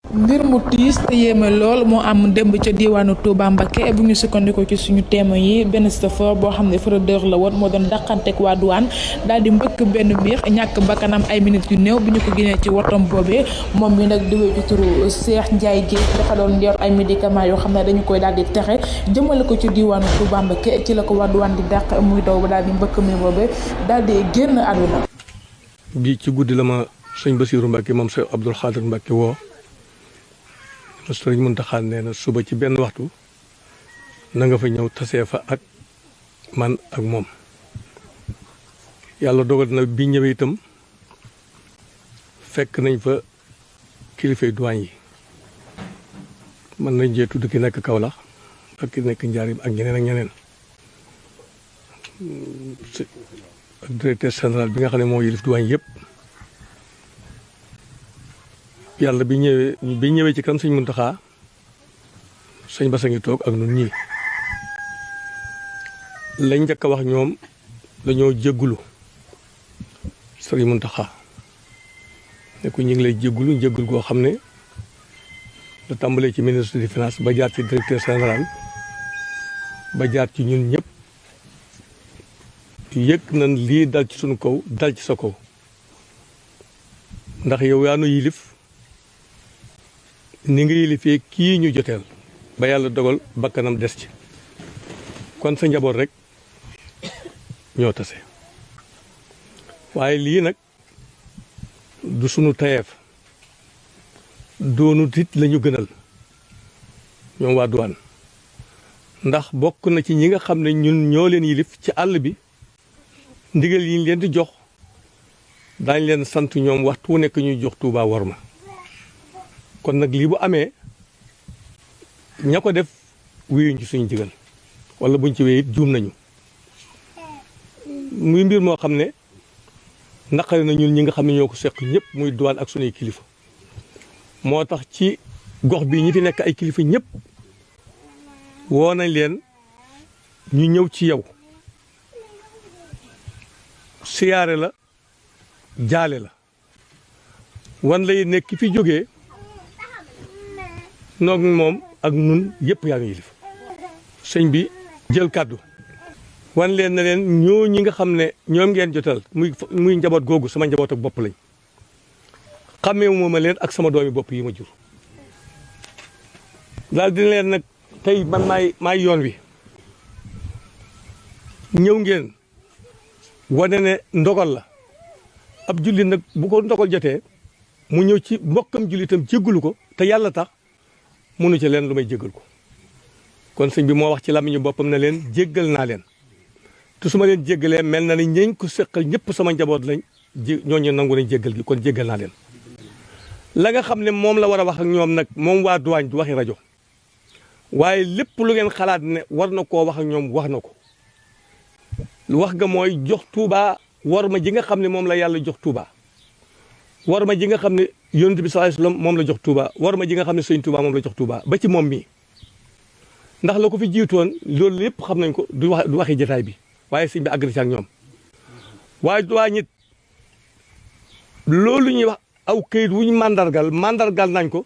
mbir mu tiis te yéeme lool moo am démb ca diwaanu Touba Mbacké bu ñu sukkandikoo ci suñu témoin yi benn chauffeur boo xam ne fraudeur la woon moo doon dàqanteeg waa douane daal di mbëkk benn biir ñàkk bakkanam ay minutes yu néew bi ñu ko génnee ci wotom boobee moom mi nag di wéy ci turu Cheikh Ndiaye Guèye dafa doon yor ay médicaments yoo xam ne dañu koy daal di texe jëmale ko ci diwaanu Touba Mbacké ci la ko waa douane di dàq muy daw ba daal di mbëkk mi boobee daal di génn àdduna. bi ci guddi la ma sëñ Bassirou Mbacké moom sëñ Abdoul Khadir Mbacké woo sëriñ Mountakha nee na suba ci benn waxtu na nga fa ñëw tasee fa ak man ak moom yàlla dogal na bi ñëwee itam fekk nañ fa kilifay douane yi mën nañ jee tudd ki nekk Kaolack ak ki nekk Njaarim ak ñeneen ak ñeneen ak directeur général bi nga xam ne moo yilif douane yëpp yàlla bi ñëwee ci kanam sëñ Muntaxa sëñ Basa ngi toog ak nun ñii lañ njëkk a wax ñoom dañoo jéggulu sëñ Muntaxa ne ko ñu ngi lay jéggul goo xam ne da tàmbalee ci ministre des finances ba jaar ci directeur général ba jaar ci ñun ñëpp yëg nañ lii dal ci suñu kaw dal ci sa kaw ndax yow yaa nu yilif ni nga yilifee kii ñu joteel ba yàlla dogal bakkanam des ci kon sa njaboot rek ñoo tase waaye lii nag du sunu tayeef doonu tit la ñu gënal ñoom waa douane ndax bokk na ci ñi nga xam ne ñun ñoo leen yilif ci àll bi ndigal yi ñu leen di jox daañ leen sant ñoom waxtu wu nekk ñuy jox Touba worma kon nag lii bu amee ña ko def wéyuñ ci suñu digal wala buñ ci wéy it juum nañu muy mbir moo xam ne naqari na ñun ñi nga xam ne ñoo ko seq ñëpp muy douane ak suñuy kilifa moo tax ci gox bi ñi fi nekk ay kilifa ñëpp woo nañ leen ñu ñëw ci yow siyaare la jaale la wan lay nekk fi jógee noog moom ak nun yëpp yaa ngi yilif sëñ bi jël kàddu wan leen na leen ñoo ñi nga xam ne ñoom ngeen jotal muy njaboot googu sama njaboot ak bopp lañ xamee ma leen ak sama doomi bopp yi ma jur daal dina leen nag tey man maay yoon wi ñëw ngeen wane ne ndogal la ab jullit nag bu ko ndogal jotee mu ñëw ci mbokkam jullitam jéggalu ko te yàlla tax mënu ci leen lu may jéggal ko kon sëñ bi moo wax ci làmmiñu boppam ne leen jéggal naa leen te su ma leen jéggalee mel na ni ñeñ ko seqal ñëpp sama njaboot lañ ñooñu nangu nañ jéggal gi kon jéggal naa leen la nga xam ne moom la war a wax ak ñoom nag moom waa douane du waxi rajo waaye lépp lu ngeen xalaat ne war na koo wax ak ñoom wax na ko wax ga mooy jox Touba war ma ji nga xam ne moom la yàlla jox Touba war ma ji nga xam ne yonent bi sallallahu alayhi wasallam moom la jox Touba war ma ji nga xam ne sëñ Touba moom la jox Touba ba ci moom mii ndax la ko fi jiitoon loolu lépp xam nañ ko du waxi jotaay bi waaye sëñ bi àgg na ci ak ñoom waaye douane it loolu ñuy wax aw këyit wu ñu mandargal nañ ko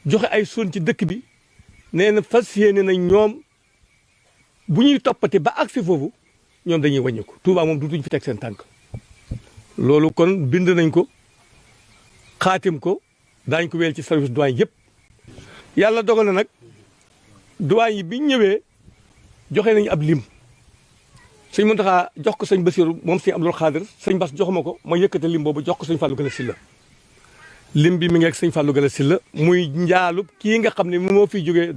joxe ay son ci dëkk bi nee na fas yéene na ñoom bu ñuy toppati ba agsi foofu ñoom dañuy wàññi ko Touba moom dutuñ fi teg seen tànk loolu kon bind nañ ko xaatim ko daañ ko weel ci service douane yëpp yàlla dogal na nag douane yi biñ ñëwee joxe nañu ab lim sëñ Mountakha jox ko sëñ Bassirou moom sëñ Abdoul Khadir sëñ Bass jox ma ko ma yëkkate lim boobu jox ko sëñ Fallou Gala Sylla lim bi mi ngi ak sëñ Fallou Gala Sylla muy njaalub kii nga xam ne moo fi jógee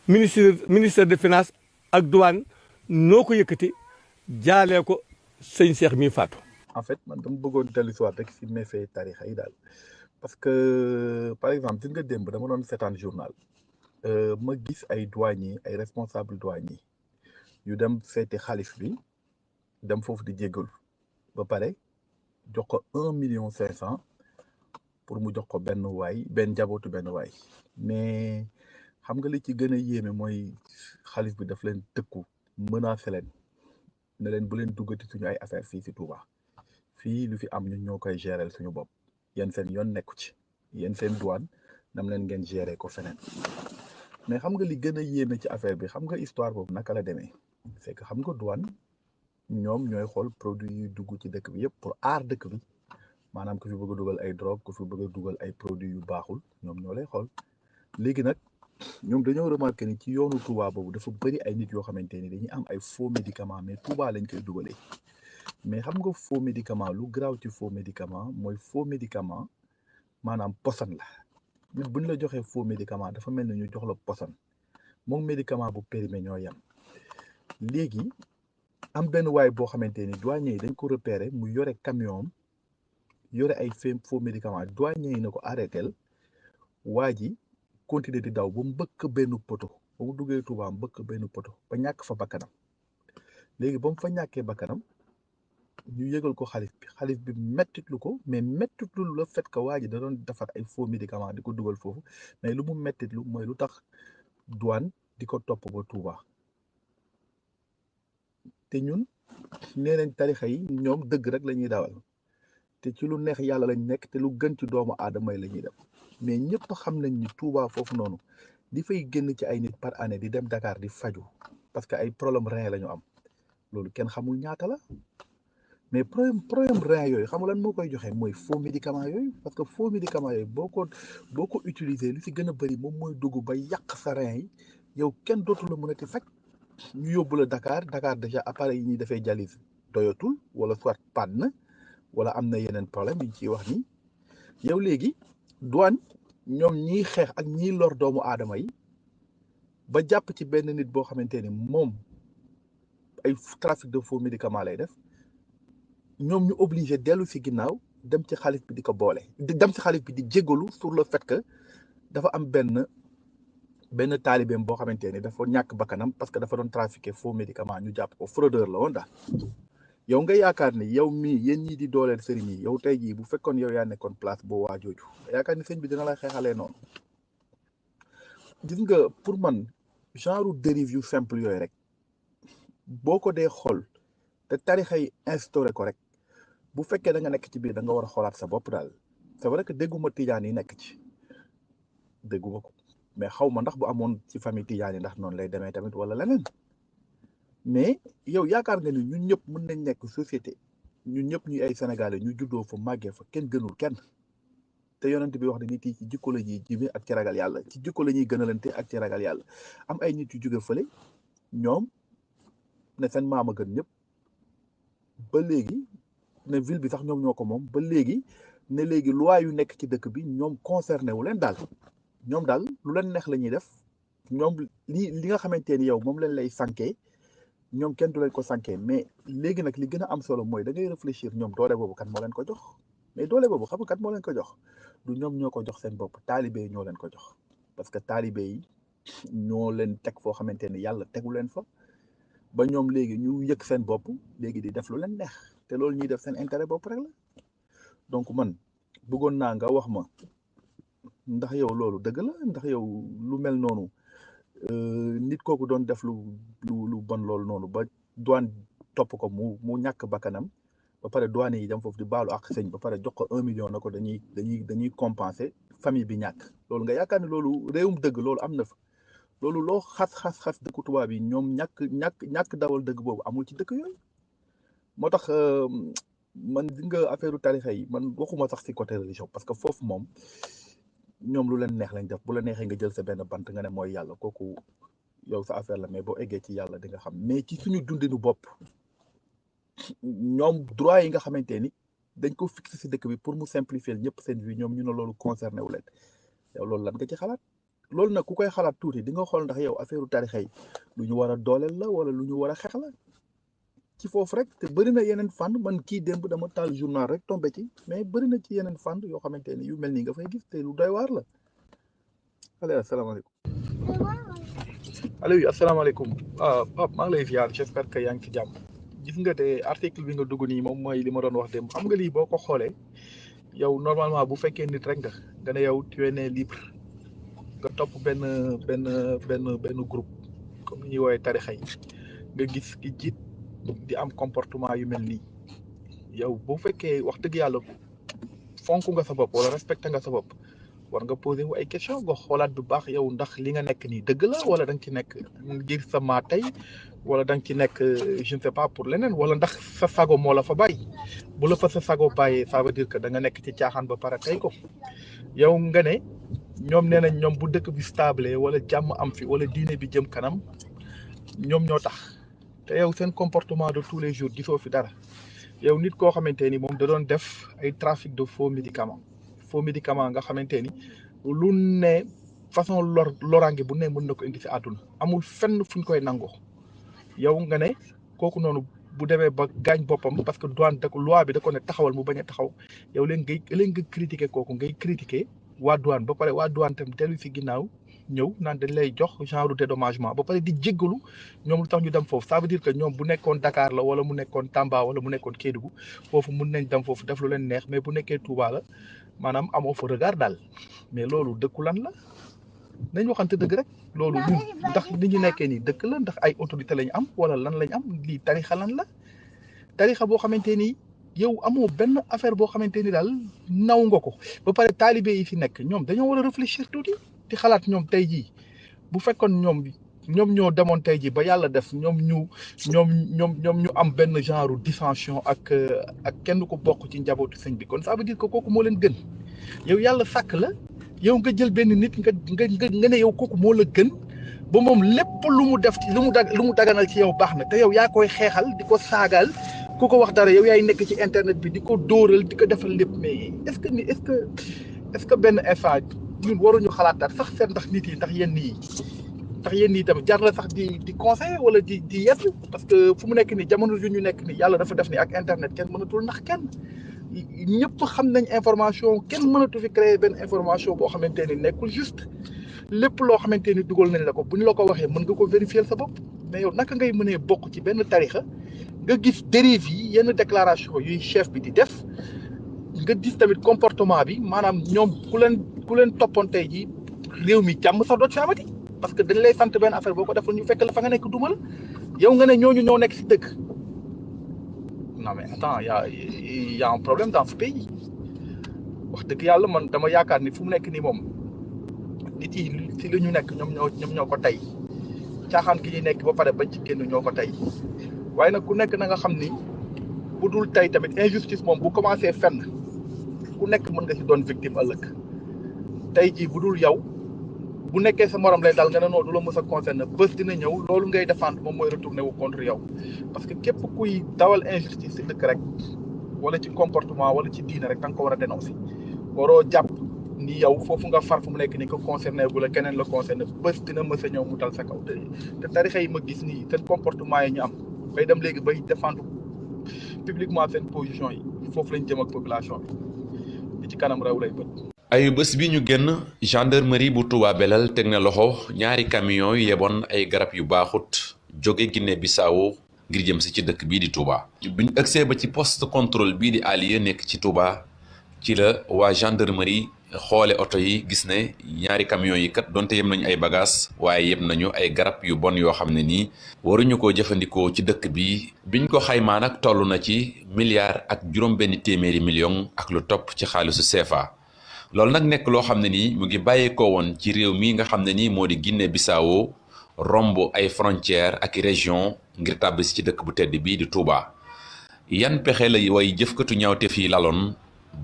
ministère des finances ak douane noo ko yëkkati jaalee ko sëñ Cheikh mi faatu. en fait man dama bëggoon dellu si waat rek si méfait tarixa yi daal parce que par exemple gis nga démb dama doon seetaan journal ma gis ay douaniers ay responsable douaniers yu dem seeti xalif bi dem foofu di jéggalu ba pare jox ko 1,5 million pour mu jox ko benn njabootu benn waay mais xam nga li ci gën a yéeme mooy xalif bi daf leen tëkku menacé leen ne leen bu leen duggati suñu ay affaire fii si Touba fii lu fi am ñun ñoo koy gérer suñu bopp yéen seen yoon nekku ci yéen seen douane nam leen ngeen gérer ko feneen mais xam nga li gën a yéeme ci affaire bi xam nga histoire boobu naka la demee c'est que xam nga douane ñoom ñooy xool produit yi dugg ci dëkk bi yëpp pour aar dëkk bi maanaam ku fi bëgg a dugal ay drogue ku fi bëgg a dugal ay produits yu baaxul ñoom ñoo lay xool léegi nag ñoom dañoo remarqué ni ci yoonu Touba boobu dafa bëri ay nit yoo xamante ni dañuy am ay faux médicaments mais Touba lañ koy dugalee mais xam nga faux médicament lu garaaw ci faux médicament mooy faux médicament maanaam poson la nit bu ñu la joxee faux médicament dafa mel ni ñu jox la poson moom médicament bu périmé ñoo yem léegi am benn waay boo xamante ni douanier yi dañ ko repéré mu yore camion yore ay faux médicament douanier yi na ko arrêtel waa ji continuer di daw ba mbëkk benn poto ba mu duggee Touba mbëkk benn poto ba ñàkk fa bakkanam léegi ba mu fa ñàkkee bakkanam ñu yëgal ko xalif bi mettitlu ko mais mettitlu le fait que waa ji da doon defar ay faux médicament di ko dugal foofu mais lu mu mettitlu mooy lu tax douane di ko topp ba Touba te ñun nee nañ tarixa yi ñoom dëgg rek la ñuy dawal te ci lu neex yàlla lañ nekk te lu gën ci doomu aadama yi la ñuy def mais ñëpp xam nañ ni Touba foofu noonu di fay génn ci ay nit par année di dem Dakar di faju parce que ay problème rein la ñu am loolu kenn xamul ñaata la mais problème rein yooyu xam nga lan moo koy joxe mooy faux médicament yooyu parce que faux médicament yooyu boo ko utiliser lu ci gën a bëri moom mooy dugg ba yàq sa rein yi yow kenn dootu la mën a ti faj ñu yóbbu la Dakar déjà appareil yi ñuy defee dialyse doyatul wala soit panne wala am na yeneen problème yi ñu ciy wax ni yow léegi douane ñoom ñiy xeex ak ñiy lor doomu aadama yi ba jàpp ci benn nit boo xamante ni moom ay trafic de faux médicament lay def ñoom ñu obligé dellu si ginnaaw dem ci xalif bi di ko boole dem ci xalif bi di jégalu sur le fait que dafa am benn taalibeem boo xamante ni dafa ñàkk bakkanam parce que dafa doon trafiquer faux médicament ñu jàpp ko fraudeur la woon daal yow nga yaakaar ni yow mii yéen ñii di dooleel sëriñ yi yow tey jii bu fekkoon yow yaa nekkoon place boo waa jooju yaakaar ni sëñ bi dina lay xeexalee noonu gis nga pour man genre dérive yu simple yooyu rek boo ko dee xool te tarixa yi instauré ko rek bu fekkee da nga nekk ci biir da nga war a xoolaat sa bopp daal c'est vrai que dégguma tijaan yi nekk ci dégguma ko mais xaw ma ndax bu amoon ci famille tijaan yi ndax noonu lay demee tamit wala leneen mais yow yaakaar nga ni ñun ñëpp mën nañ nekk société ñun ñëpp ñuy ay sénégalais ñu juddoo fa màggee fa kenn gënul kenn te yonent bi wax ne nit yi ci jikko la ñuy jibe ak ci ragal yàlla ci jikko la ñuy gënalante ak ci ragal yàlla am ay nit yu jóge fële ñoom ne seen maama gën ñëpp ba léegi ne ville bi sax ñoom ñoo ko moom ba léegi ne léegi loi yu nekk ci dëkk bi ñoom concerné wu leen daal ñoom daal lu leen neex la ñuy def ñoom li nga xamante ni yow moom leen lay sànkee ñoom kenn du leen ko sànkee mais léegi nag li gën a am solo mooy da ngay réfléchir ñoom doole boobu kat moo leen ko jox mais doole boobu xam nga kat moo leen ko jox du ñoom ñoo ko jox seen bopp taalibe yi ñoo leen ko jox parce que taalibe yi ñoo leen teg foo xamante ni yàlla tegu leen fa ba ñoom léegi ñu yëg seen bopp léegi di def lu leen neex te loolu ñuy def seen intérêt bopp rek la donc man bëggoon naa nga wax ma ndax yow loolu dëgg la ndax yow lu mel noonu nit kooku doon def lu bon loolu noonu ba douane topp ko mu ñàkk bakkanam ba pare douane yi dem foofu di baalu ak sëñ ba pare jox ko 1 million na ko dañuy compenser famille bi ñàkk loolu nga yaakaar ne loolu réewum dëgg loolu am na fa loolu loo xas dëkku tubaab yi ñoom ñàkk dawal dëgg boobu amul ci dëkk yooyu moo tax man di nga affaire tarixa yi man waxuma sax ci côté religion parce que foofu moom ñoom lu leen neex lañ def bu la neexee nga jël sa benn bant nga ne mooy yàlla kooku yow sa affaire la mais boo eggee ci yàlla di nga xam mais ci suñu dundinu bopp ñoom droit yi nga xamante ni dañ ko fixé ci dëkk bi pour mu simplifier ñëpp seen vie ñoom ñu ne loolu concerné wu leen yow loolu lan nga ci xalaat loolu nag ku koy xalaat tuuti di nga xool ndax yow affaire tarixa yi lu ñu war a dooleel la wala lu ñu war a xeex la ci foofu rek te bëri na yeneen fànn man kii démb dama taal journal rek tombé ci mais bëri na ci yeneen fànn yoo xamante ni yu mel nii nga fay gis te lu doy waar la. allez asalaamaaleykum. allo asalaamaaleykum Pape maa ngi lay ziar j'espère que yaa ngi ci jàmm. gis nga te article bi nga dugg nii moom mooy li ma doon wax démb xam nga lii boo ko xoolee yow normalement bu fekkee nit rek nga ne yow tu es né libre nga topp benn groupe comme ni ñuy woowee tarixa yi nga gis ki jiit di am comportement yu mel nii yow bu fekkee wax dëgg yàlla fonk nga sa bopp wala respecté nga sa bopp war nga posé wu ay question nga xoolaat bu baax yow ndax li nga nekk nii dëgg la wala da nga ci nekk ngir sa maa tey wala da nga ci nekk je ne sais pas pour leneen wala ndax sa sago moo la fa bàyyi bu la fa sa sago bàyyee ça veut dire que da nga nekk ci caaxaan ba pare tey ko yow nga ne ñoom nee nañ ñoom bu dëkk bi stable wala jàmm am fi wala diine bi jëm kanam ñoom ñoo tax te yow seen comportement de tous les jours gisoo fi dara yow nit koo xamante ni moom da doon def ay trafic de faux médicaments nga xamante ni lu ne façon loraange bu ne mën na ko indi si àdduna amul fenn fu ñu koy nangoo yow nga ne kooku noonu bu demee ba gaañ boppam parce que douane da ko loi bi da ko ne taxawal mu bañ a taxaw yow léegi nga critiquer kooku ngay critiquer waa douane ba pare waa douane tam dellu si ginnaaw ñëw naan dañ lay jox genre dédommagement ba pare di jéggalu ñoom lu tax ñu dem foofu ça veut dire que ñoom bu nekkoon Dakar la wala mu nekkoon Tamba wala mu nekkoon Kédougou foofu mun nañ dem foofu def lu leen neex mais bu nekkee Touba la maanaam amoo fa regard daal mais loolu dëkku lan la nañ waxante dëgg rek loolu ñun ndax ni ñu nekkee nii dëkk la ndax ay autorité lañ am wala lan lañ am lii tarixa lan la tarixa boo xamante ni yow amoo benn affaire boo xamante ni daal naw nga ko ba pare taalibe yi fi nekk ñoom dañoo war a réfléchir tuuti di xalaat ñoom tey jii bu fekkoon ñoom ñoo demoon tey jii ba yàlla def ñoom ñu am benn genre dissension ak kenn ko bokk ci njabootu sëñ bi kon ça veut dire que kooku moo leen gën yow yàlla sàkk la yow nga jël benn nit nga ne yow kooku moo la gën ba moom lépp lu mu def ci lu mu daganal ci yow baax na te yow yaa koy xeexal di ko saagaal ku ko wax dara yow yaay nekk ci internet bi di ko dóoral di ko defal lépp mais est-ce que benn instant ñun waruñu xalaataat sax seet ndax nit yi ndax yenn yi tamit jar na sax di conseiller wala di yedd parce que fu mu nekk nii jamono ju ñu nekk nii yàlla dafa def ni ak internet kenn mënatul nax kenn ñëpp xam nañ information kenn mënatu fi créer benn information boo xamante ni nekkul juste lépp loo xamante ni dugal nañ la ko bu ñu la ko waxee mën nga ko vérifier sa bopp mais yow naka ngay mënee bokk ci benn tarixa nga gis dérive yi yenn déclaration yuy chef bi di def nga gis tamit comportement bi maanaam ñoom ku leen toppoon tey jii réew mi jàmm sax doot fi amati parce que dañ lay sant benn affaire boo ko deful ñu fekk la fa nga nekk duma la yow nga ne ñooñu ñoo nekk si dëkk non mais attends y a un problème dans ce pays wax dëgg yàlla man dama yaakaar ni fu mu nekk nii moom nit yi si la ñu nekk ñoom ñoo ko tey caaxaan gi ñuy nekk ba pare bañ ci génn ñoo ko tey waaye nag ku nekk na nga xam ni bu dul tey tamit injustice moom bu commencé fenn ku nekk mën nga si doon victime ëllëg tey jii bu dul yow bu nekkee sa morom lay dal nga ne noonu du la mës a concerné bés dina ñëw loolu ngay défendre moom mooy retourné wu contre yow parce que képp kuy dawal injustice si dëkk rek wala ci comportement wala ci diine rek da nga ko war a dénoncer waroo jàpp ni yow foofu nga far fu mu nekk ni ko concerné bu la keneen la concerné bés dina mës a ñëw mu dal sa kaw te tarixa yi ma gis nii seen comportement yi ñu am bay dem léegi bay défendre publiquement seen position yi foofu lañ jëm ak population bi ci kanam réew lay bët. ayu bés bi ñu génn gendarmerie bu Touba Belel teg na loxo ñaari camion yu yeboon ay garab yu baaxut jóge Guinée Bissau ngir jëm si ci dëkk bii di Touba. bi ñu agsee ba ci poste contrôle bii di Alieu nekk ci Touba ci la waa gendarmerie xoole oto yi gis ne ñaari camion yi kat donte yem nañu ay bagages waaye yem nañu ay garab yu bon yoo xam ne nii waruñu koo jëfandikoo ci dëkk bi biñ ko xaymaa nag toll na ci milliard ak juróom-benn téeméeri million ak lu topp ci xaalisu CFA. loolu nag nekk loo xam ne nii mu ngi bàyyeekoo woon ci réew mi nga xam ne nii moo di Guinée Bissau romb ay frontières ak région ngir tàbbisi ci dëkk bu tedd bii di Touba yan pexe la way jëfkatu ñaawteef yi laloon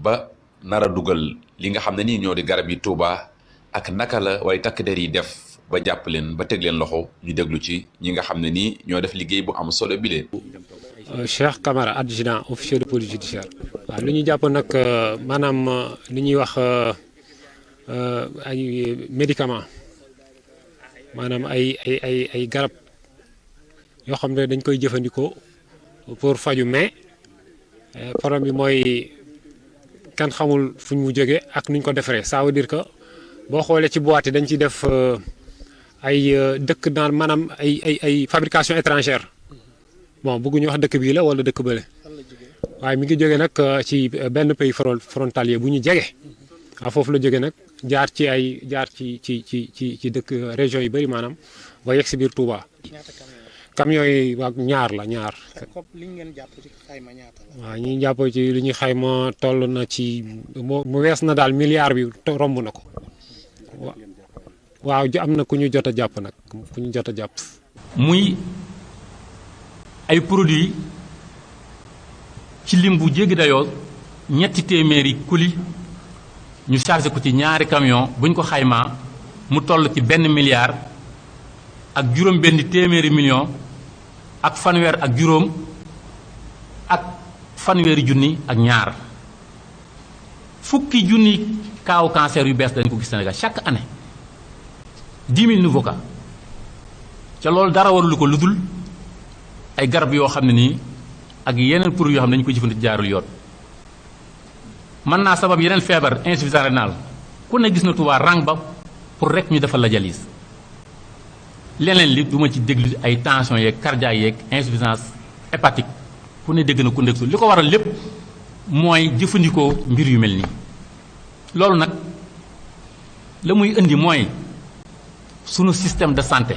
ba nar a dugal li nga xam ne nii ñoo di garab yi Touba ak naka la way takk der yi def ba jàpp leen ba teg leen loxo ñu déglu ci ñi nga xam ne nii ñoo def liggéey bu am solo bile. Cheikh Camara adjudant officier de police judiciaire. waaw lu ñu jàpp nag maanaam li ñuy wax ay médicament maanaam ay garab yoo xam ne dañ koy jëfandikoo pour faju mais problème bi mooy kan xamul fuñ mu jóge ak nuñ ko defaree ça veut dire que boo xoolee ci boîte yi dañ ciy def ay dëkk naan maanaam ay fabrication étrangère bon bëgguñu wax dëkk bii la wala dëkk bële waaye mi ngi jóge nag ci benn pays frontalier bu ñu jege waaw foofu la jóge nag jaar ci dëkk région yu bëri maanaam ba yegg si biir Touba camion yi ak ñaar la ñaar. xob li ngeen jàpp ci xayma ñaata la. waaw ñi jàpp ci li ñuy xayma toll na ci mu wees na daal milliard bi romb na ko. waaw am na ku ñu jot a jàpp nag ku ñu jot a jàpp. muy ay produits ci lim bu jéggi dayoo ñetti téeméeri kuli ñu chargé ko ci ñaari camion buñ ko xaymaa mu toll ci 1 milliard ak juróom benn téeméeri million ak fanweer ak juróom ak fanweeri junni ak ñaar fukki junni kaawu cancer yu bees dañ ko gis Sénégal chaque année 10 000 nouveaux cas ca loolu dara warulu ko lu dul ay garab yoo xam ne nii ak yeneen produits yoo xam ne dañu ko jëfandikoo jaarul yoon mën naa sabab yeneen feebar insuffisance rénale ku ne gis na Touba rang ba pour rek ñu defal la dialyse leneen li du ma ci déglu ay tension yeeg cardiaque yeeg insuffisance hépatique ku ne dégg na ku nekk li ko waral lépp mooy jëfandikoo mbir yu mel nii loolu nag la muy indi mooy sunu système de santé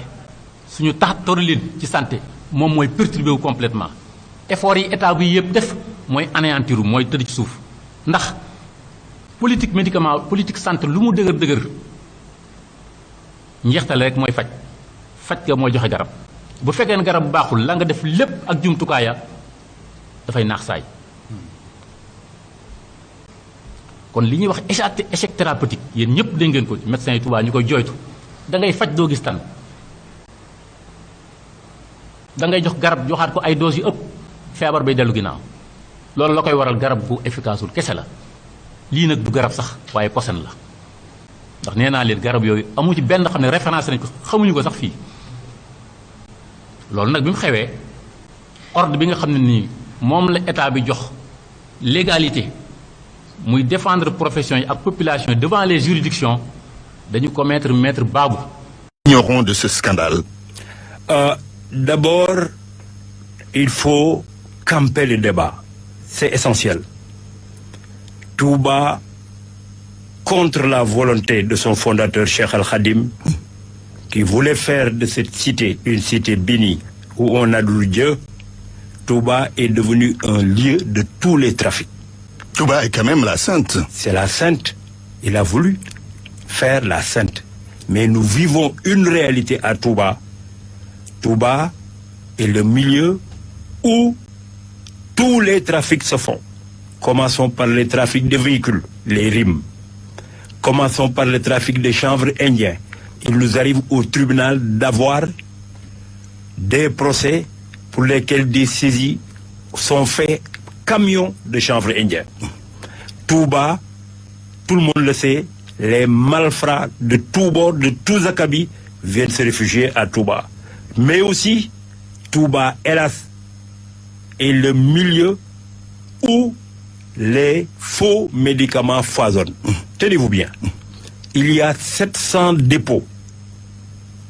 suñu tax toralin ci santé moom mooy perturbé wu complètement effort yi état bi yëpp def mooy anéantiru mooy tëdd ci suuf ndax politique médicament politique santé lu mu dëgër dëgër njeextale rek mooy faj ga mooy joxe garab bu fekkee ne garab bu baaxul la nga def lépp ak jumtukaaya dafay naax saay kon li ñuy wax échec thérapeutique yéen ñëpp dégg ngeen ko ci médecins yi Touba ñu koy jooytu da ngay faj doo gis tan da ngay jox garab joxaat ko ay doses yu ëpp feebar bay dellu ginnaaw loolu la koy waral garab gu efficaceul kese la lii nag du garab sax waaye posen la ndax nee naa leen garab yooyu amu ci benn xam ne référence nañ ko xamuñu ko sax fii loolu nag bi mu xewee ordre bi nga xam ne nii moom la état bi jox légalité muy défendre profession yi ak population devant les juridictions dañu ko mettre maître Babou. Ignorons de ce scandale. D'abord, il faut camper le débat. C'est essentiel. Touba, contre la volonté de son fondateur Cheikh Al Khadim, qui voulait faire de cette cité une cité bénie où on adoue Dieu, Touba est devenu un lieu de tous les trafics. Touba est quand même la sainte. C'est la sainte. Il a voulu faire la sainte. Mais nous vivons une réalité à Touba. Touba est le milieu où tous les trafics se font. Commençons par les trafics de véhicules, les rimes. Commençons par le trafic de chanvre indien. Il nous arrive au tribunal d'avoir des procès pour lesquels des saisies sont faits camions de chanvre indien. Touba, tout le monde le sait, les malfrats de tous bords, de tous acabits, viennent se réfugier à Touba. Mais aussi, Touba, hélas, est le milieu où les faux médicaments foisonnent. Tenez-vous bien, il y a 700 dépôts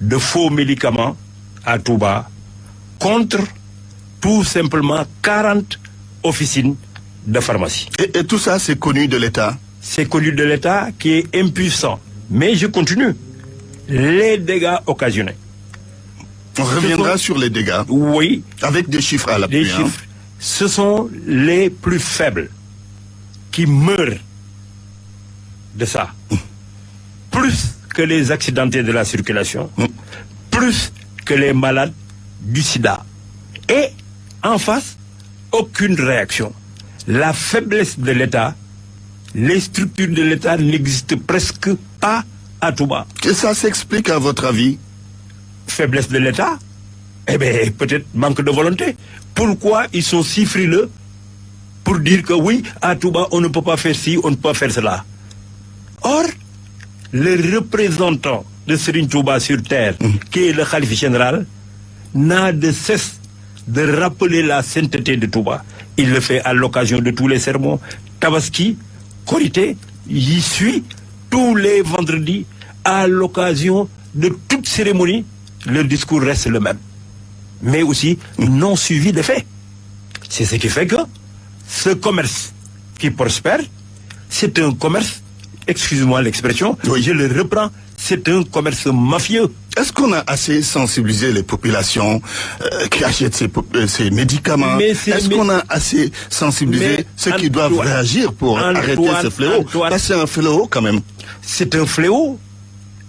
de faux médicaments à Touba contre tout simplement 40 officines de pharmacie. Et tout ça, c'est connu de l'État? C'est connu de l'État qui est impuissant. Mais je continue. Les dégâts occasionnés. On reviendra sur les dégâts. Oui. Avec des chiffres à l'appui. Des chiffres. Ce sont les plus faibles qui meurent de ça. Plus que les accidentés de la circulation. Plus que les malades du sida. Et en face, aucune réaction. La faiblesse de l'État, les structures de l'État n'existent presque pas à Touba. Que ça s'explique à votre avis? Faiblesse de l'État? Eh bien, peut-être manque de volonté. Pourquoi ils sont si frileux pour dire que oui, à Touba, on ne peut pas faire ci, on ne peut pas faire cela? Or, le représentant de Serigne Touba sur terre, qui est le khalife général, n'a de cesse de rappeler la sainteté de Touba. Il le fait à l'occasion de tous les sermons. Tabaski, Korité, y suit tous les vendredis à l'occasion de toute cérémonie. Le discours reste le même. Mais aussi non suivi de faits. C'est ce qui fait que ce commerce qui prospère, c'est un commerce, excusez-moi l'expression, oui. Je le reprends, c'est un commerce mafieux. Est-ce qu'on a assez sensibilisé les populations qui achètent ces médicaments? Est-ce qu'on a assez sensibilisé ceux qui doivent réagir pour arrêter ce fléau? Parce que c'est un fléau quand même. C'est un fléau,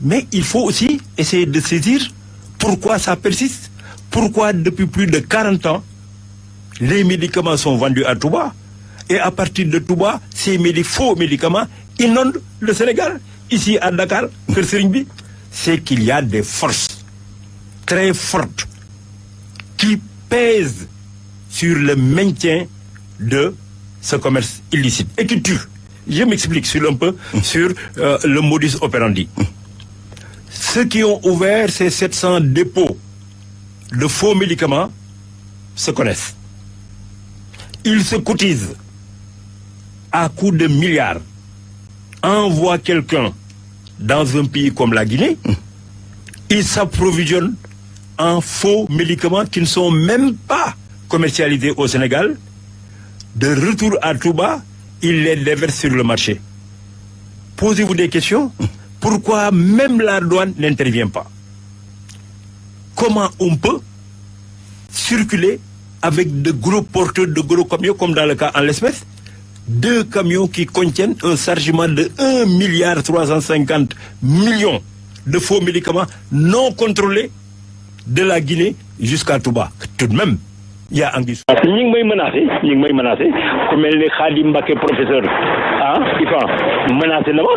mais il faut aussi essayer de saisir pourquoi ça persiste. Pourquoi depuis plus de 40 ans, les médicaments sont vendus à Touba, et à partir de Touba, ces faux médicaments inondent le Sénégal. Ici à Dakar, Kër Serigne bi, c'est qu'il y a des forces très fortes qui pèsent sur le maintien de ce commerce illicite et qui tuent. Je m'explique un peu sur le modus operandi. Ceux qui ont ouvert ces 700 dépôts de faux médicaments se connaissent. Ils se cotisent à coups de milliards. Envoie quelqu'un dans un pays comme la Guinée, il s'approvisionne en faux médicaments qui ne sont même pas commercialisés au Sénégal. De retour à Touba, il les déverse sur le marché. Posez-vous des questions. Pourquoi même la douane n'intervient pas? Comment on peut circuler avec de gros porteurs, de gros camions, comme dans le cas en l'espèce, 2 camions qui contiennent un chargement de 1,350 milliard de faux médicaments non contrôlés de la Guinée jusqu'à Touba. Tout de même, il y a anguille. ñi ngi may menacé ku mel ni Khadim Mbacké professeur IFAN menacé na ma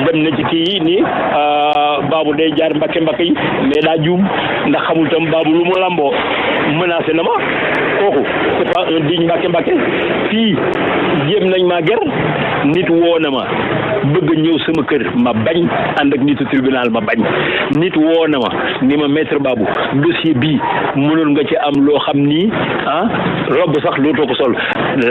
dem na ci kii nii baabu day jaar Mbacké yi mais daa juum ndax xamul tam baabu lu mu lamboo menacé na ma kooku c'est pas un digne Mbacké fii jéem nañ maa ger nit woo na ma bëgg ñëw sama kër ma bañ ànd ak nitu tribunal ma bañ nit woo na ma ni ma maître Babou dossier bii mënoon nga ci am loo xam nii robb sax dootoo ko sol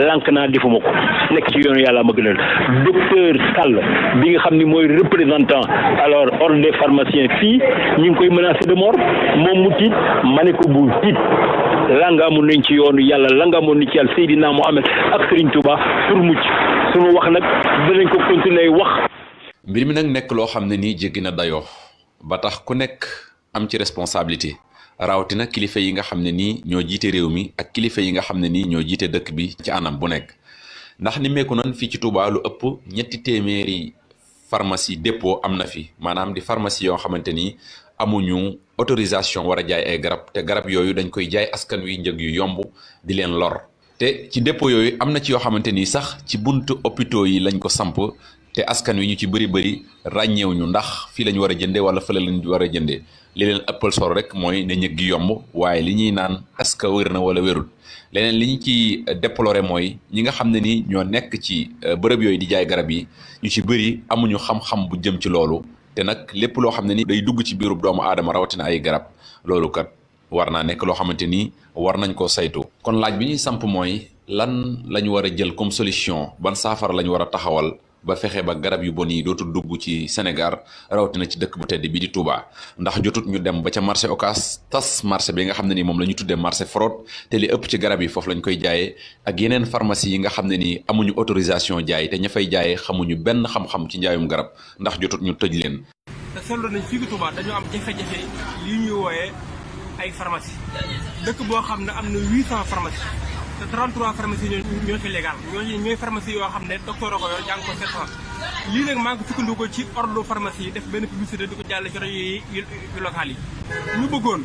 lank naa defuma ko nekk ci yoonu yàlla ma gënal docteur Sall bi nga xam ni mooy représentant alors ordre des pharmaciens fii ñu ngi koy menacé de mort moom mu tiit ma ne ko bu tiit langaamu nañ ci yoonu yàlla langaamu nañ ci yàlla Seydina Mohamed ak Serigne Touba pour mucc sunu wax nag danañ ko continuer wax. mbir mi nag nekk loo xam ne nii jéggi na dayoo ba tax ku nekk am ci responsabilité rawatina kilifa yi nga xam ne nii ñoo jiite réew mi ak kilifa yi nga xam ne nii ñoo jiite dëkk bi ci anam bu nekk ndax ni meeku nan fii ci Touba lu ëpp 200 pharmacie dépôt am na fi maanaam di pharmacie yoo xamante ni amuñu autorisation war a jaay ay garab te garab yooyu dañ koy jaay askan wi njëg yu yomb di leen lor te ci dépôt yooyu am na ci yoo xamante ni sax ci buntu hôpitaux yi lañ ko samp te askan wi ñu ci bëri ràññeewuñu ndax fii lañ war a jëndee wala fële lañ war a jëndee li leen ëppal solo rek mooy ne ñëg gi yomb waaye li ñuy naan est-ce que wér na wala wérul leneen li ñu ci déplorer mooy ñi nga xam ne ni ñoo nekk ci bërëb yooyu di jaay garab yi ñu ci bëri amuñu xam-xam bu jëm ci loolu te nag lépp loo xam ne ni day dugg ci biirub doomu aadama rawatina ay garab loolu kat war naa nekk loo xamante ni war nañ koo saytu. kon laaj bi ñuy samp mooy lan la ñu war a jël comme solution ban saafara la ñu war a taxawal ba fexe ba garab yu bon yi dootul dugg ci Sénégal rawatina ci dëkk bu tedd bi di Touba ndax jotut ñu dem ba ca marché Ocass tas marché bi nga xam ne ni moom la ñu tuddee marché fraude te li ëpp ci garab yi foofu lañ koy jaayee ak yeneen pharmacie yi nga xam ne ni amuñu autorisation jaay te ña fay jaayee xamuñu benn xam-xam ci njaayum garab ndax jotut ñu tëj leen. te seetlu nañ fii ci Touba dañoo am jafe-jafe li ñuy wooyee ay pharmacie dëkk boo xam ne am na 800 pharmacie te 33 pharmacie ñoo ci légal ñooy pharmacie yoo xam ne docteur a ko yor jàng ko 7 ans lii nag maa ngi ko sukkandiku ci ordre pharmacie yi def benn publicité di ko jàll ci rajo yi local yi ñu bëggoon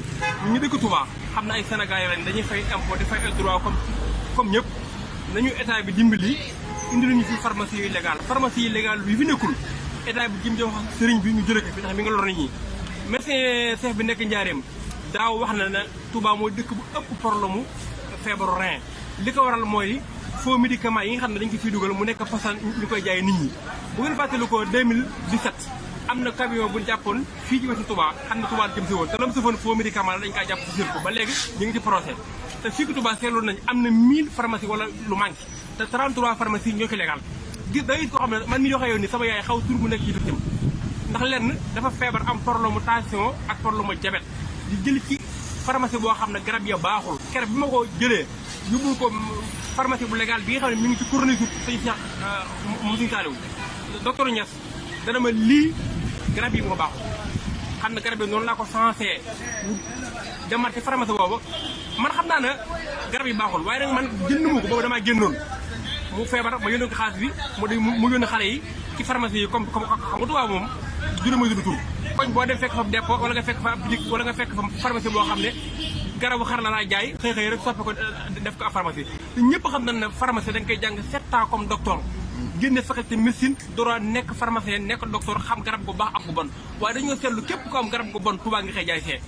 ñu dëkk Touba xam na ay Sénégalais lañ dañuy fay impôt di fay ay droit comme ñëpp nañu état bi dimbali indi nañu fi pharmacie yu légal pharmacie yi légal yu fi nekkul état bi jëm wax sëriñ bi ñu jëlee ko fi ndax mi nga lor nit ñi médecin chef bi nekk Njaareem daaw wax na ne Touba mooy dëkk bu ëpp problème mu feebaru rein li ko waral mooy faux médicaments yi nga xam ne dañ ko fiy dugal mu nekk pasan ñu koy jaay nit ñi bu ngeen fàttali ko 2017 am na camion bu ñu jàppoon fii ci wetu Touba xam ne Touba jëm si woon te lam sëfoon faux médicament la dañ kaa jàpp si ko ba léegi ñu ngi ci procès te fii ci Touba seetlu nañ am na 1000 pharmacie wala lu manqué te 33 pharmacie ñoo ci légal gis da it ko xam ne man mi waxee yow ni sama yaay xaw tur bu nekk ci victime ndax lenn dafa feebar am problème mu tension ak problème mu diabète di jël ci pharmacie boo xam ne garab ya baaxul keroog bi ma ko jëlee yóbbu ko pharmacie bu légal bi nga xam ne mi ngi ci corniche sëñ Cheikh mu sëñ Saliou docteur Niass dana ma lii garab yi moo baaxul xam ne garab yi noonu laa ko sensé demaat ci pharmacie boobu man xam naa ne garab yi baaxul waaye nag man jënd ma ko boobu damaa génnoon mu feebar ma yónnee ko xaalis bi mu yónnee xale yi ci pharmacie yi comme xam nga Tuubaa moom juróomi du tur koñ boo dem fekk fa dépôt wala nga fekk fa bitik wala nga fekk fa pharmacie boo xam ne garabu xar la laa jaay xëy rek soppi ko def ko a pharmacie te ñëpp xam nañ ne pharmacie dañ koy jàng 7 ans comme docteur génne faculté médecine dora nekk pharmacien nekk docteur xam garab gu baax ak gu bon waaye dañoo seetlu képp ko am garab gu bon Touba nga xëy jaay see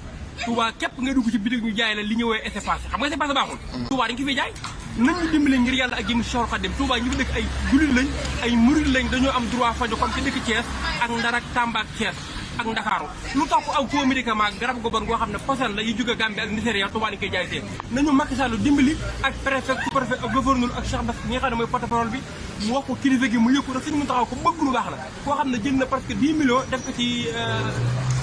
Touba képp nga dugg ci bitik ñu jaay la li ñu woowee espace xam nga espace baaxul Touba dañ ko fiy jaay nañ ñu dimbale ngir yàlla ak jëm Cheikhoul Khadim Touba ñu fi dëkk ay jullit lañ ay murid lañ dañoo am droit faju comme ci dëkk Thiès ak Ndar ak Tamba ak Thiès ak Ndakaaru lu tax ko am faux médicament garab gu bon goo xam ne poison la yu jóge Gambie ak Nigeria Touba dañ koy jaay see nañu Macky Sall dimbali ak préfet sous-préfet ak gouverneur ak Cheikh Bass ñi nga xam ne mooy porte-parole bi mu wax ko kilifa gi mu yëkku rek suñu mun taxaw ko bëgg lu baax la koo xam ne jël na presque 10 millions def ko ci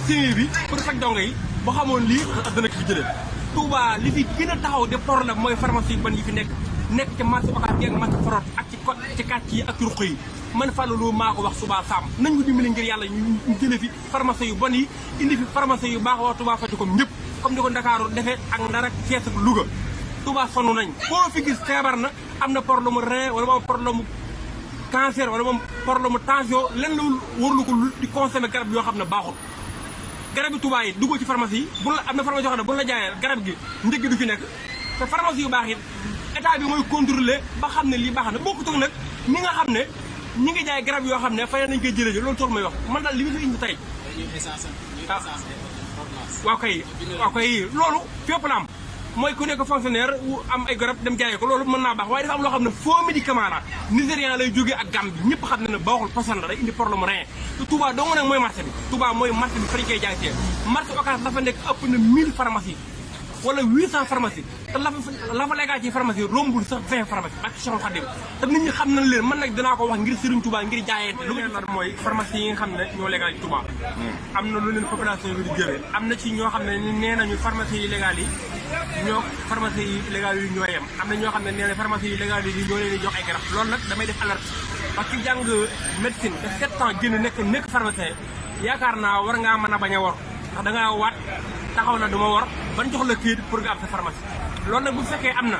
CIE bi pour faj dongo yi boo xamoon lii dana ko fi jëlee Touba li fi gën a taxaw de problème mooy pharmacie ban yi fi nekk ci marché Ocass bi ak marché Forot ak ci kàcc yi ak ci ruq yi man fàllaloo maa ko wax Touba Sam nañ ko dimbali ngir yàlla ñu jëlee fi pharmacie yu bon yi indi fi pharmacie yu baax waa Touba faju comme ñëpp comme ni ko Ndakaaru defee ak Ndar ak Thiès ak Louga Touba sonn nañ boo fi gis feebar na am na problème mu rein wala moom problème mu cancer wala moom problème mu tension lenn la warlu ko di consommer garab yoo xam ne baaxul garab yi Touba yi duggoo ci pharmacie yi bu la am na pharmacie yoo xam ne bu la jaayee garab gi njëg du fi nekk te pharmacie yu baax yi état bi mooy contrôler ba xam ne lii baax na bokkut ak nag ñi nga xam ne ñi ngi jaay garab yoo xam ne fay nañ koy jëlee ji loolu tool may wax man daal li ma fi indi tey waaw kay loolu fépp la am mooy ku nekk fonctionnaire wu am ay garab dem jaayee ko loolu mën naa baax waaye dafa am loo xam ne faux médicament la nigérian lay jógee ak Gambie ñëpp xam ne ne baaxul poson la day indi problème rein te Touba dong nag mooy marché bi Touba mooy marché bi fa ñu koy jaay see marché Ocass dafa nekk ëpp na 1000 pharmacie wala 800 pharmacie te la fa légal ci pharmacie rombul sax 20 pharmacie ak Cheikhoul Khadim te nit ñi xam nañ leen man nag dinaa ko wax ngir Serigne Touba ngir jaayee lu mu leen mooy pharmacie yi nga xam ne ñoo légal ci Touba am na lu leen population bi di jëwee am na ci ñoo xam ne nee nañu pharmacie yi légal yi ñoo pharmacie yi légal yi ñoo yem am na ñoo xam ne nee na pharmacie yi légal yi ñoo leen di jox ay garab loolu nag damay def alerte parce que jàng médecine de 7 ans génn nekk pharmacien yaakaar naa war ngaa mën a bañ a wor ndax da ngaa waat taxaw na duma war ban jox la kayit pour nga am sa pharmacie loolu nag bu fekkee am na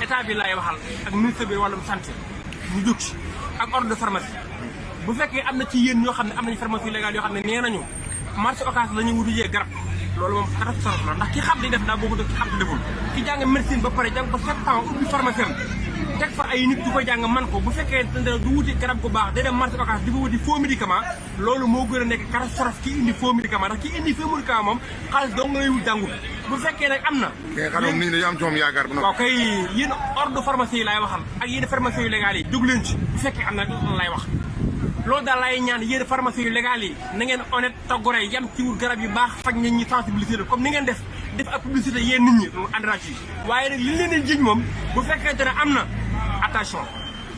état bi laay waxal ak ministre bi wàllum santé ñu jóg ci ak ordre de pharmacie bu fekkee am na ci yéen ñoo xam ne am nañu pharmacie légale yoo xam ne nee nañu marché Ocass la ñuy wutujee garab loolu moom catastrophe la ndax ki xam di def daa boobu def ki xam di deful ki jàng médecine ba pare jàng ko 7 ans ubbi pharmacie teg fa ay nit du ko jàng man ko bu fekkee du wuti garab gu baax day dem marché Ocass di fa wuti faux médicament loolu moo gën a nekk catastrophe ki indi faux médicament ndax ki indi faux médicament moom xaalis dong lay wut jàngul bu fekkee nag am na mais xam nit ñi dañu am ci moom yaakaar bu waaw kay yéen ordre pharmacie yi laay waxal ak yéen pharmacie yu légal yi jóg leen ci bu fekkee am na lay wax loolu daal laay ñaan yéen pharmacie yu légal yi na ngeen honnête te gore yam ci wut garab yu baax faj nit ñi sensibiliser comme ni ngeen def ak publicité yéen nit ñi loolu ànd naa ci waaye nag li leen di jiñ moom bu fekkente ne am na attention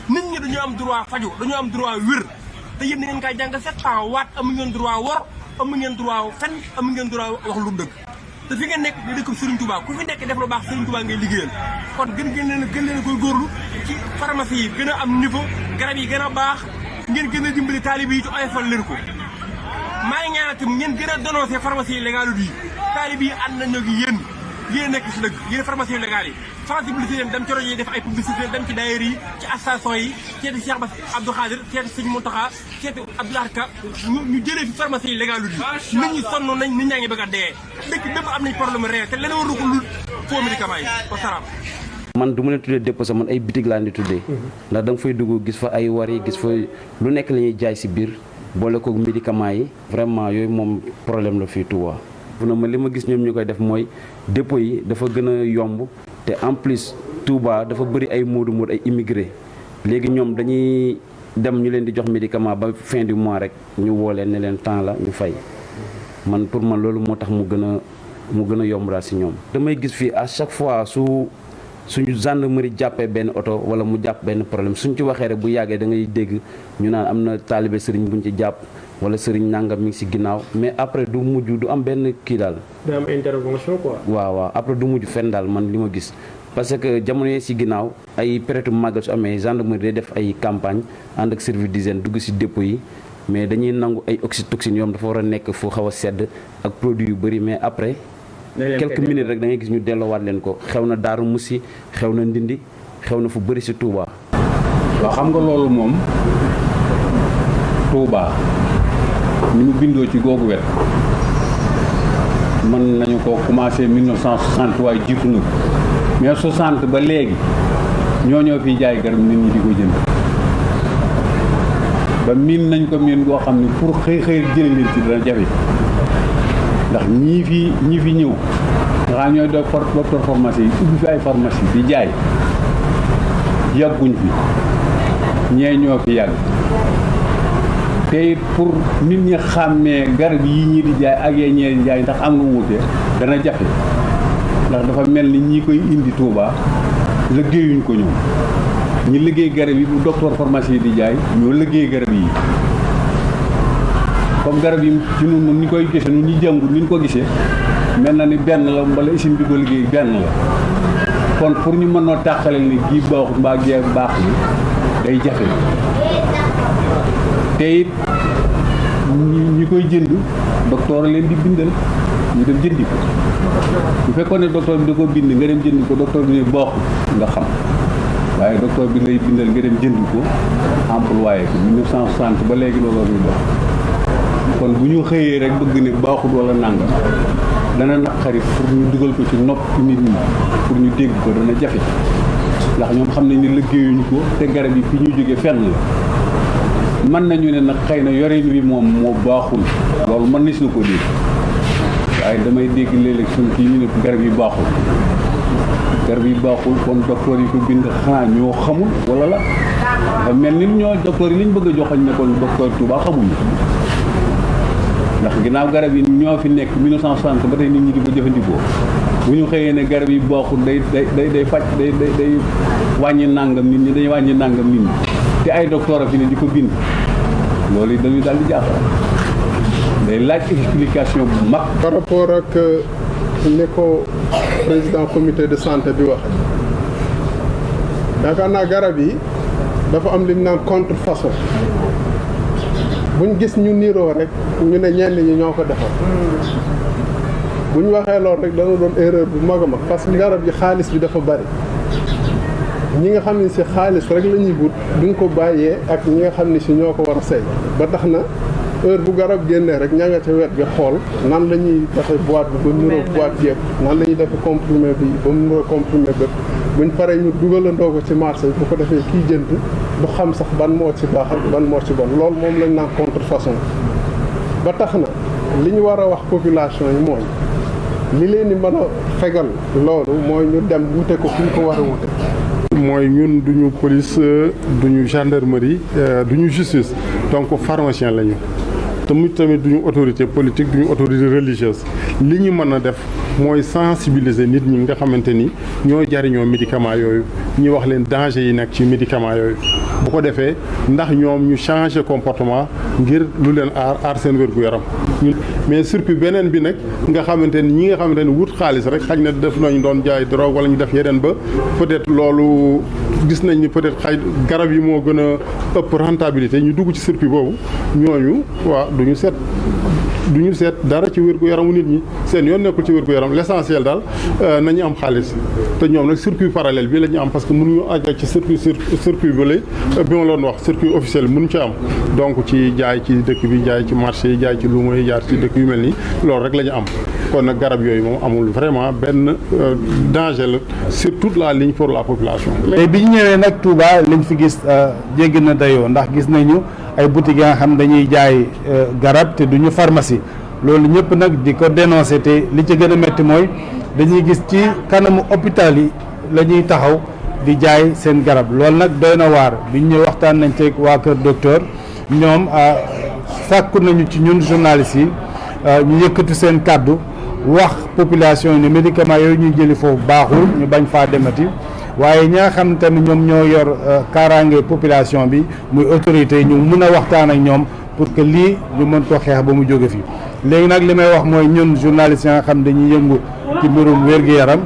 nit ñi dañoo am droit faju dañoo am droit wér te yéen da ngeen kaa jàng 7 ans waat amu ngeen droit wor amu ngeen droit fen amu ngeen droit wax lu dëgg te fi ngeen nekk di dëkk Serigne Touba ku fi nekk def lu baax Serigne Touba ngay liggéeyal kon gën leen koy góorlu ci pharmacie yi gën a am niveau garab yi gën a baax ngeen gën a dimbali taalibe yi ci oyofal leen ko maa ngi ñaanal tam ngeen gën a dénoncé pharmacie yi légale yi taalibe yi ànd nañu ak yéen nekk si dëgg yéen pharmacie yu légale yi sensibiliser leen dem ci rajo yi def ay publicité dem ci daayira yi ci association yi seeti Cheikh Bass Abdou Khadir seeti Sëñ Mountakha seeti Abdoulaye Ka ñu jëlee fi pharmacie yi légale yi nit ñi sonn nañ nit ñaa ngi bëgg a dee dëkk bépp am nañ problème réel te leneen waru ko lu faux médicament yi wasalaam man du ma leen tuddee dépôt sax man ay bitig laa di tuddee ndax da nga fay dugg gis fa ay wari gis fa lu nekk la ñuy jaay si biir boole ko médicament yi vraiment yooyu moom problème la fii Touba na ma li ma gis ñoom ñu koy def mooy dépôt yi dafa gën a yomb te en plus Touba dafa bëri ay moodu ay immigré léegi ñoom dañuy dem ñu leen di jox médicament ba fin du mois rek ñu woo leen ne leen temps la ñu fay man pour man loolu moo tax mu gën a yomb daal si ñoom. damay gis fii à chaque fois suñu gendarmerie jàppee benn oto wala mu jàpp benn problème suñ ci waxee rek bu yàggee da ngay dégg ñu naan am na taalibe sëriñ buñ ci jàpp wala sëriñ nangam mi ngi si ginnaaw mais après du mujj du am benn kii daal. day am intervention quoi. waaw après du mujj fenn daal man li ma gis parce que jamono yi si ginnaaw ay période màggal su amee gendarmerie day def ay campagne ànd ak service d'hygiène dugg si dépôt yi mais dañuy nangu ay oxytoxine yoom dafa war a nekk fu xaw a sedd ak produit yu bëri mais après quelques minutes rek da ngay gis ñu delloowaat leen ko. xew na Daaru Musi xew na Ndindi xew na fu bëri si Touba. waaw xam nga loolu moom Touba ni mu bindoo ci googu wet mën nañu ko commencé 1960 waaye jiitu na mais 60 ba léegi ñoo fiy jaay garab nit ñi di ko jënd ba miin nañ ko miin goo xam ne pour xëy jële leen ci dana jafe ndax ñii fi ñëw nga xam ñooy docteur pharmacie yi ubbi fi ay pharmacie di jaay yàgguñ fi ñee ñoo fi yàgg te it pour nit ñi xàmmee garab yi ñii di jaay ak yee ñee di jaay ndax am na wuute dana jafe ndax dafa mel ni ñi koy indi Touba liggéeyuñ ko ñoom ñi liggéey garab yi bu docteur pharmacie yi di jaay ñoo liggéey garab yi comme garab yi ci ñun ni koy gisee ñun ñi jàngu ni ñu ko gisee mel na ni benn la mbala usine bi ko liggéey benn la kon pour ñu mën noo tàqale ni gii baaxut mbaa gee baax bi day jafe te it ñi koy jënd docteur leen di bindal ñu dem jëndi ko bu fekkoon ne docteur bi da ko bind nga dem jëndi ko docteur bi ne baaxut nga xam waaye docteur bi lay bindal nga dem jëndi ko employé ko 1960 ba léegi looloo ñuy dox kon bu ñu xëyee rek bëgg ne baaxut wala nangam dana naqari pour ñu dugal ko ci nopp nit ñi pour ñu dégg ko dana jafe ndax ñoom xam nañ ne liggéeyuñu ko te garab yi fi ñu jógee fenn la mën nañu ne nag xëy na yorin wi moom moo baaxul loolu mën na si na ko dégg waaye damay dégg léeg-léeg suñ kii ñu ne garab yi baaxul kon docteur yi ko bind xanaa ñoo xamul wala la dafa mel ni ñoo docteur yi liñ bëgg a joxañ ne kon docteur Touba xamuñu ndax ginnaaw garab yi ñoo fi nekk 1960 ba tey nit ñi di ko jëfandikoo bu ñu xëyee ne garab yi baaxul day faj day wàññi nàngam nit ñi day wàññi nàngam nit ñi te ay docteur a fi ne di ko bind loolu yi dañuy daal di jaaxal day laaj explication bu mag. par rapport ak ni ko président comité de santé bi wax yaakaar naa garab yi dafa am li ñu naan contrefaçon buñ gis ñu niiroo rek ñu ne ñenn ñi ñoo ko defar bu ñu waxee loolu rek dana doon erreur bu mag a mag parce que garab gi xaalis bi dafa bari ñi nga xam ne si xaalis rek la ñuy but duñ ko bàyyee ak ñi nga xam ne si ñoo ko war a say ba tax na heure bu garab génnee rek ña nga ca wet gi xool nan la ñuy defee boîte bi ba mu niroo boîte yëpp nan la ñuy defee comprimé bi ba mu niroo comprimé bépp buñ paree ñu dugalandoo ko ci marché bi bu ko defee kii jënd du xam sax ban moo ci baax ak ban moo ci bon loolu moom lañ naan contrefaçon ba tax na li ñu war a wax population yi mooy li leen di mën a fegal loolu mooy ñu dem wute ko fi ñu ko war a wute. mooy ñun duñu police duñu gendarmerie duñu justice donc pharmacien lañu tamit duñu autorité politique duñu autorité religieuse li ñu mën a def mooy sensibiliser nit ñi nga xamante ni ñoo jariñoo médicament yooyu ñi wax leen danger yi nekk ci médicament yooyu bu ko defee ndax ñoom ñu changer comportement ngir lu leen aar seen wér-gu-yaram mais surtout beneen bi nag nga xamante ni ñi nga xamante ni wut xaalis rek xaj na def nañ doon jaay drogue wala ñu def yeneen ba peut-être loolu gis nañ ni peut-être xay garab yi moo gën a ëpp rentabilité ñu dugg ci circuit boobu ñooñu waaw duñu seet dara ci wér-gu-yaramu nit ñi seen yoon nekkul ci wér-gu-yaram l'essentiel daal nañu am xaalis te ñoom nag circuit parallèle bi la ñu am parce que mënuñu àgg ci circuit bi ma loon wax circuit officiel mënu ci am donc ci jaay ci dëkk bi jaay ci marché yi jaay ci luuma yi jaar ci dëkk yu mel nii loolu rek la ñu am kon nag garab yooyu moom amul vraiment benn danger la sur toute la ligne pour la population. mais bi ñu ñëwee nag Touba liñ fi gis jéggi na dayoo ndax gis nañu ay boutiques yi nga xam dañuy jaay garab te duñu pharmacie loolu ñëpp nag di ko dénoncer te li ci gën a métti mooy dañuy gis ci kanamu hôpital yi la ñuy taxaw di jaay seen garab loolu nag doy na waar bi ñu waxtaan nañ ci waa Kër Docteur ñoom sàkku nañu ci ñun journalistes yi ñu yëkkati seen kàddu wax population yi ne médicaments yooyu ñuy jëli foofu baaxul ñu bañ faa demati waaye ñi nga xam tamit ñoom ñoo yor kaaraange population bi muy autorité ñu mun a waxtaan ak ñoom pour que lii ñu mën ko xeex ba mu jóge fi léegi nag li may wax mooy ñun journalistes yi nga xam dañuy yëngu ci mbirum wér-gu-yaram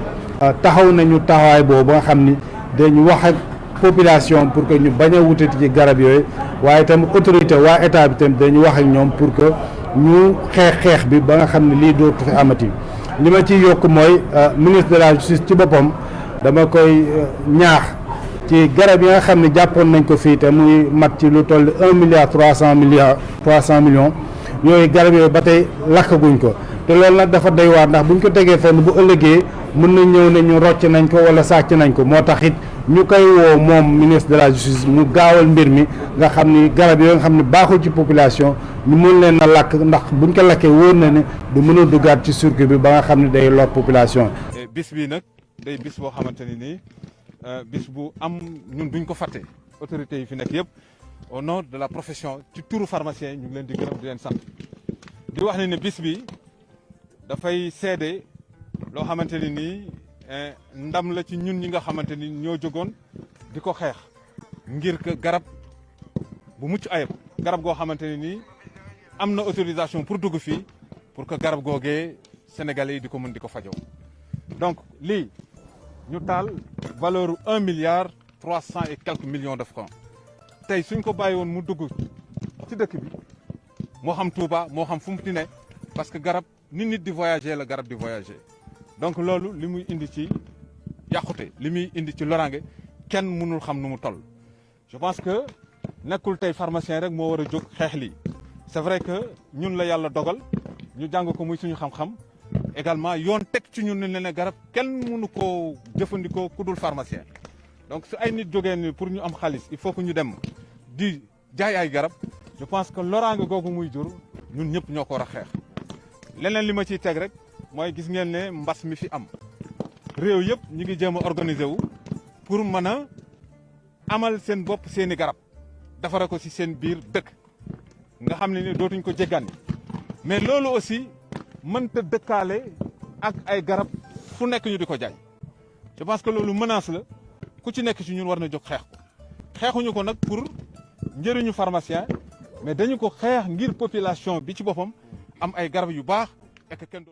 taxaw nañu taxawaay boobu nga xam ni dañu wax ak population pour que ñu bañ a wutati ci garab yooyu waaye itam autorité waa état bi tamit dañu wax ak ñoom pour que ñu xeex bi ba nga xam ne lii dootu fi amati. li ma ciy yokk mooy ministre de la justice ci boppam dama koy ñaax ci garab yi nga xam ne jàppoon nañ ko fii te muy mat ci lu toll 1,3 milliard yooyu garab yooyu ba tey lakkaguñ ko te loolu nag dafa doy waar ndax buñ ko tegee fenn bu ëllëgee mën nañ ñëw ne ñu rocc nañ ko wala sàcc nañ ko moo tax it ñu koy woo moom ministre de la justice mu gaawal mbir mi nga xam ni garab yooyu nga xam ne baaxul ci population ñu mën leen a lakk ndax buñ ko lakkee wóor na ne du mën a duggaat ci circuit bi ba nga xam ne day lor population. bis bi nag day bis boo xamante ni nii bis bu am ñun duñ ko fàtte autorités yi fi nekk yëpp au nom de la profession ci turu pharmacien ñu ngi leen di gërëm di leen sant di wax ne bis bi dafay seede loo xamante ni nii ndam la ci ñun ñi nga xamante ni ñoo jógoon di ko xeex ngir que garab bu mucc ayib garab goo xamante ni nii am na autorisation pour dugg fii pour que garab googee sénégalais yi di ko mën di ko fajoo donc lii ñu taal valeur 1,300 et quelques millions de francs tey suñ ko bàyyi woon mu dugg ci dëkk bi moo xam Touba moo xam fu mu ti ne parce que garab nit di voyager la garab di voyager donc loolu li muy indi ci yàqute li muy indi ci loraange kenn mënul xam nu mu toll je pense que nekkul tey pharmacien rek moo war a jóg xeex lii c'est vrai que ñun la yàlla dogal ñu jàng ko muy suñu xam-xam également yoon teg ci ñun ne garab kenn mënu koo jëfandikoo ku dul pharmacien donc su ay nit jógee ni pour ñu am xaalis il faut que ñu dem di jaay ay garab je pense que loraange googu muy jur ñun ñëpp ñoo ko war a xeex leneen li ma ciy teg rek mooy gis ngeen ne mbas mi fi am réew yëpp ñu ngi jéem a organiser wu pour mën a amal seen bopp seeni garab defare ko ci seen biir dëkk nga xam ne ni dootuñ ko jéggaani mais loolu aussi mënta dëkkaale ak ay garab fu nekk ñu di ko jaay je pense que loolu menace la ku ci nekk ci ñun war na jóg xeex ko xeexuñu ko nag pour njëriñu pharmacien mais dañu ko xeex ngir population bi ci boppam am ay garab yu baax et que kenn